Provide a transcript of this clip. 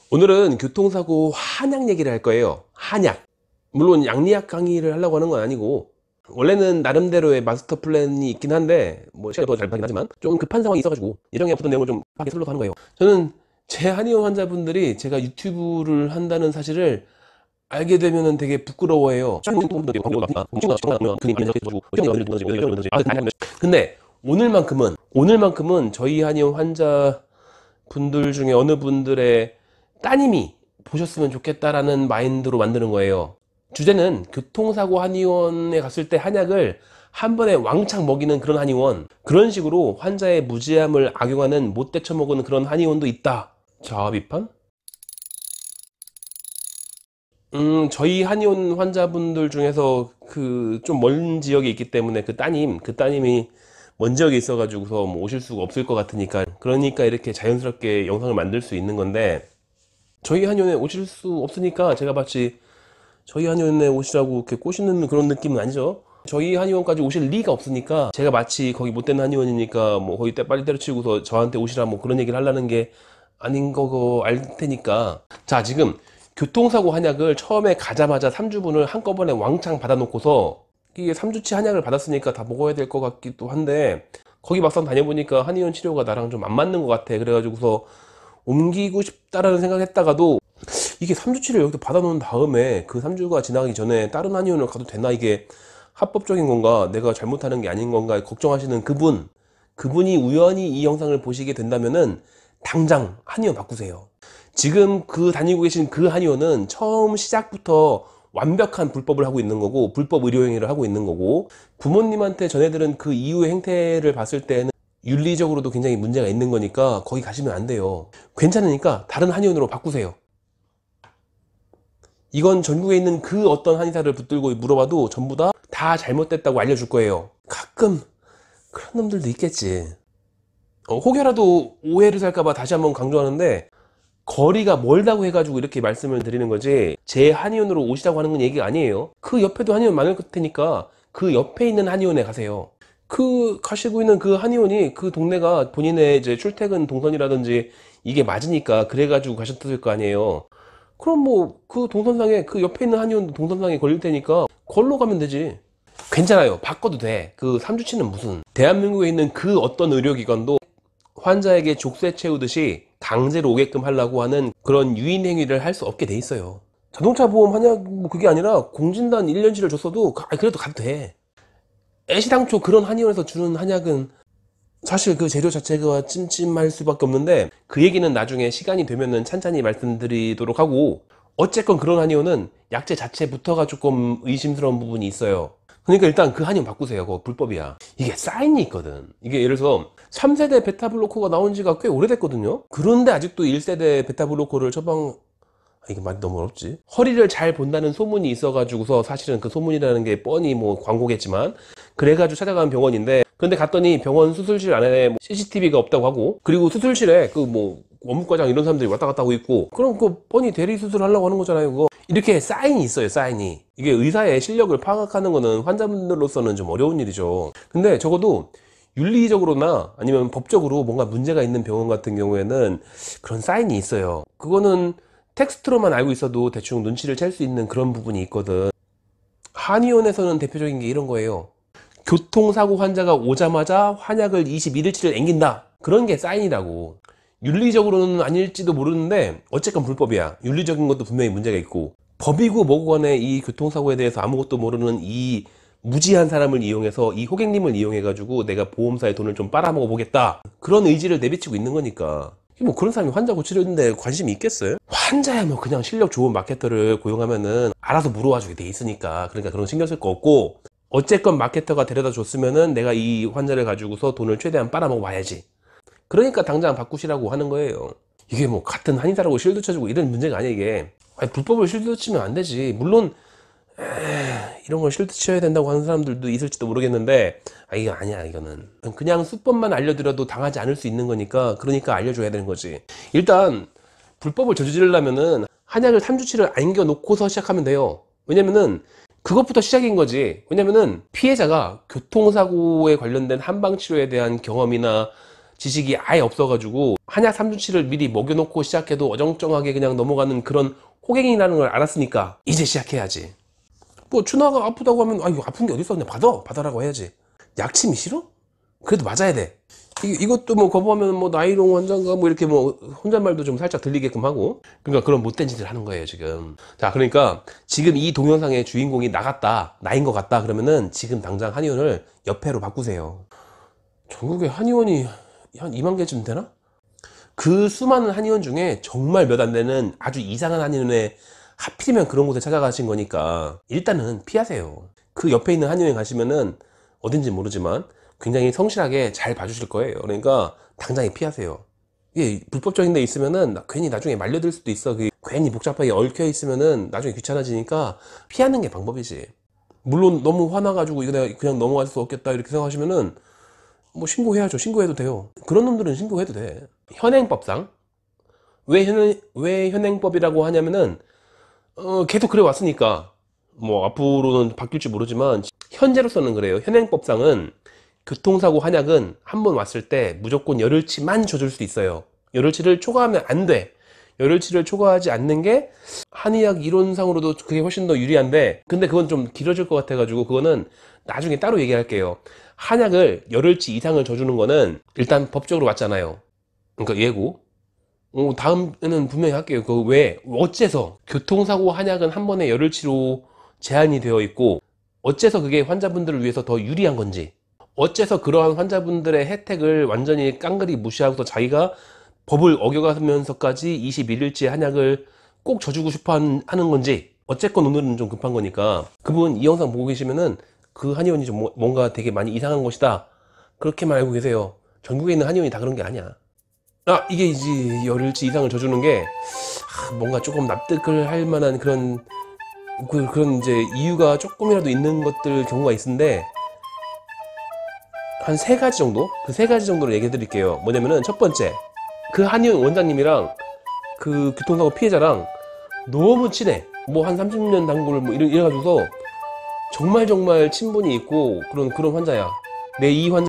오늘은 교통사고 한약 얘기를 할 거예요. 한약. 물론 양리학 강의를 하려고 하는 건 아니고, 원래는 나름대로의 마스터 플랜이 있긴 한데 뭐 시간이 더 잘 파긴 하지만 좀 급한 상황이 있어가지고 예정에 없었던 내용을 좀 파악해 쓰려고 하는 거예요. 저는 제 한의원 환자분들이 제가 유튜브를 한다는 사실을 알게 되면은 되게 부끄러워해요. 근데 오늘만큼은 저희 한의원 환자분들 중에 어느 분들의 따님이 보셨으면 좋겠다라는 마인드로 만드는 거예요. 주제는 교통사고 한의원에 갔을 때 한약을 한 번에 왕창 먹이는 그런 한의원, 그런 식으로 환자의 무지함을 악용하는 못돼 처먹은 그런 한의원도 있다. 자, 비판? 저희 한의원 환자분들 중에서 그 좀 먼 지역에 있기 때문에 그 따님이 먼 지역에 있어가지고서 뭐 오실 수가 없을 것 같으니까, 그러니까 이렇게 자연스럽게 영상을 만들 수 있는 건데, 저희 한의원에 오실 수 없으니까 제가 마치 저희 한의원에 오시라고 이렇게 꼬시는 그런 느낌은 아니죠. 저희 한의원까지 오실 리가 없으니까 제가 마치 거기 못된 한의원이니까 뭐 거기 빨리 때려치우고서 저한테 오시라 뭐 그런 얘기를 하려는 게 아닌 거고 알 테니까. 자, 지금 교통사고 한약을 처음에 가자마자 3주분을 한꺼번에 왕창 받아놓고서, 이게 3주치 한약을 받았으니까 다 먹어야 될 것 같기도 한데, 거기 막상 다녀보니까 한의원 치료가 나랑 좀 안 맞는 것 같아. 그래가지고서 옮기고 싶다라는 생각을 했다가도, 이게 3주치를 여기서 받아놓은 다음에 그 3주가 지나기 전에 다른 한의원을 가도 되나, 이게 합법적인 건가, 내가 잘못하는 게 아닌 건가 걱정하시는 그분이 우연히 이 영상을 보시게 된다면은 당장 한의원 바꾸세요. 지금 그 다니고 계신 그 한의원은 처음 시작부터 완벽한 불법을 하고 있는 거고, 불법 의료행위를 하고 있는 거고, 부모님한테 전해들은 그 이후의 행태를 봤을 때는 윤리적으로도 굉장히 문제가 있는 거니까 거기 가시면 안 돼요. 괜찮으니까 다른 한의원으로 바꾸세요. 이건 전국에 있는 그 어떤 한의사를 붙들고 물어봐도 전부 다 잘못됐다고 알려줄 거예요. 가끔 그런 놈들도 있겠지. 혹여라도 오해를 살까봐 다시 한번 강조하는데, 거리가 멀다고 해가지고 이렇게 말씀을 드리는 거지, 제 한의원으로 오시라고 하는 건 얘기가 아니에요. 그 옆에도 한의원 많을 테니까 그 옆에 있는 한의원에 가세요. 그 가시고 있는 그 한의원이 그 동네가 본인의 이제 출퇴근 동선이라든지 이게 맞으니까 그래가지고 가셨을 거 아니에요. 그럼 뭐 그 동선상에 그 옆에 있는 한의원 동선상에 걸릴 테니까 걸로 가면 되지. 괜찮아요. 바꿔도 돼. 그 3주치는 무슨. 대한민국에 있는 그 어떤 의료기관도 환자에게 족쇄 채우듯이 강제로 오게끔 하려고 하는 그런 유인 행위를 할 수 없게 돼 있어요. 자동차 보험 한약 뭐 그게 아니라 공진단 1년치를 줬어도 그래도 가도 돼. 애시당초 그런 한의원에서 주는 한약은 사실 그 재료 자체가 찜찜할 수밖에 없는데, 그 얘기는 나중에 시간이 되면은 찬찬히 말씀드리도록 하고, 어쨌건 그런 한의원은 약재 자체부터가 조금 의심스러운 부분이 있어요. 그러니까 일단 그 한의원 바꾸세요. 그거 불법이야. 이게 사인이 있거든. 이게 예를 들어서 3세대 베타블로커가 나온 지가 꽤 오래됐거든요. 그런데 아직도 1세대 베타블로커를 이게 말이 너무 어렵지. 허리를 잘 본다는 소문이 있어가지고서, 사실은 그 소문이라는 게 뻔히 뭐 광고겠지만, 그래가지고 찾아간 병원인데, 근데 갔더니 병원 수술실 안에 뭐 CCTV가 없다고 하고, 그리고 수술실에 그 뭐 원무과장 이런 사람들이 왔다 갔다 하고 있고, 그럼 그 뻔히 대리 수술 하려고 하는 거잖아요, 그거. 이렇게 사인이 있어요, 사인이. 이게 의사의 실력을 파악하는 거는 환자분들로서는 좀 어려운 일이죠. 근데 적어도 윤리적으로나 아니면 법적으로 뭔가 문제가 있는 병원 같은 경우에는 그런 사인이 있어요. 그거는 텍스트로만 알고 있어도 대충 눈치를 챌 수 있는 그런 부분이 있거든. 한의원에서는 대표적인 게 이런 거예요. 교통사고 환자가 오자마자 한약을 21일치를 앵긴다. 그런 게 사인이라고. 윤리적으로는 아닐지도 모르는데 어쨌건 불법이야. 윤리적인 것도 분명히 문제가 있고, 법이고 뭐고 간에 이 교통사고에 대해서 아무것도 모르는 이 무지한 사람을 이용해서, 이 호객님을 이용해 가지고 내가 보험사의 돈을 좀 빨아먹어 보겠다, 그런 의지를 내비치고 있는 거니까. 뭐 그런 사람이 환자 고치려는데 관심이 있겠어요? 환자야 뭐 그냥 실력 좋은 마케터를 고용하면은 알아서 물어와 주게 돼 있으니까, 그러니까 그런 거 신경 쓸 거 없고, 어쨌건 마케터가 데려다 줬으면은 내가 이 환자를 가지고서 돈을 최대한 빨아먹어 봐야지. 그러니까 당장 바꾸시라고 하는 거예요. 이게 뭐 같은 한의사라고 실드 쳐주고 이런 문제가 아니야, 이게. 아니, 불법을 실드 치면 안 되지. 물론 이런 걸 실드 쳐야 된다고 하는 사람들도 있을지도 모르겠는데, 이거 아니야. 이거는 그냥 수법만 알려드려도 당하지 않을 수 있는 거니까, 그러니까 알려줘야 되는 거지. 일단 불법을 저지르려면은 한약을 3주치를 안겨 놓고서 시작하면 돼요. 왜냐면은 그것부터 시작인 거지. 왜냐면은 피해자가 교통사고에 관련된 한방치료에 대한 경험이나 지식이 아예 없어가지고 한약 3주치를 미리 먹여놓고 시작해도 어정쩡하게 그냥 넘어가는 그런 호갱이라는 걸 알았으니까 이제 시작해야지. 뭐 준하가 아프다고 하면 아 이거 아픈 게 어딨어, 그냥 받아라고 해야지. 약침이 싫어? 그래도 맞아야 돼. 이것도 뭐 거부하면 뭐 나이롱 환자인가 뭐 이렇게 뭐 혼잣말도 좀 살짝 들리게끔 하고, 그러니까 그런 못된 짓을 하는 거예요 지금. 자, 그러니까 지금 이 동영상의 주인공이 나인 것 같다 그러면은 지금 당장 한의원을 옆에로 바꾸세요. 전국에 한의원이 한 2만 개쯤 되나? 그 수많은 한의원 중에 정말 몇 안 되는 아주 이상한 한의원에 하필이면 그런 곳에 찾아가신 거니까 일단은 피하세요. 그 옆에 있는 한의원에 가시면은 어딘지 모르지만 굉장히 성실하게 잘 봐주실 거예요. 그러니까 당장에 피하세요. 이게 불법적인 데 있으면은 괜히 나중에 말려들 수도 있어. 괜히 복잡하게 얽혀 있으면은 나중에 귀찮아지니까 피하는 게 방법이지. 물론 너무 화나가지고 이거 내가 그냥 넘어갈 수 없겠다 이렇게 생각하시면은 뭐 신고해야죠. 신고해도 돼요. 그런 놈들은 신고해도 돼. 현행법상 왜 현행법이라고 하냐면은 계속 그래 왔으니까 뭐 앞으로는 바뀔지 모르지만 현재로서는 그래요. 현행법상은 교통사고 한약은 한 번 왔을 때 무조건 열흘치만 줘줄 수 있어요. 열흘치를 초과하면 안 돼. 열흘치를 초과하지 않는 게 한의학 이론상으로도 그게 훨씬 더 유리한데, 근데 그건 좀 길어질 것 같아가지고 그거는 나중에 따로 얘기할게요. 한약을 열흘치 이상을 줘주는 거는 일단 법적으로 맞잖아요. 그러니까 예고. 다음에는 분명히 할게요. 그 왜 어째서 교통사고 한약은 한 번에 열흘치로 제한이 되어 있고 어째서 그게 환자분들을 위해서 더 유리한 건지, 어째서 그러한 환자분들의 혜택을 완전히 깡그리 무시하고서 자기가 법을 어겨가면서까지 21일치 한약을 꼭 져주고 싶어 하는 건지. 어쨌건 오늘은 좀 급한 거니까 그 부분 이 영상 보고 계시면은 그 한의원이 좀 뭔가 되게 많이 이상한 곳이다 그렇게만 알고 계세요. 전국에 있는 한의원이 다 그런 게 아니야. 이게 이제 열흘치 이상을 져주는 게 뭔가 조금 납득을 할 만한 그런 이제 이유가 조금이라도 있는 것들 경우가 있는데, 한 3가지 정도? 그 3가지 정도로 얘기해 드릴게요. 뭐냐면은 첫 번째, 그 한의원 원장님이랑 그 교통사고 피해자랑 너무 친해. 뭐 한 30년 단골 뭐 이래가지고서 정말 친분이 있고 그런 환자야. 내 이 환자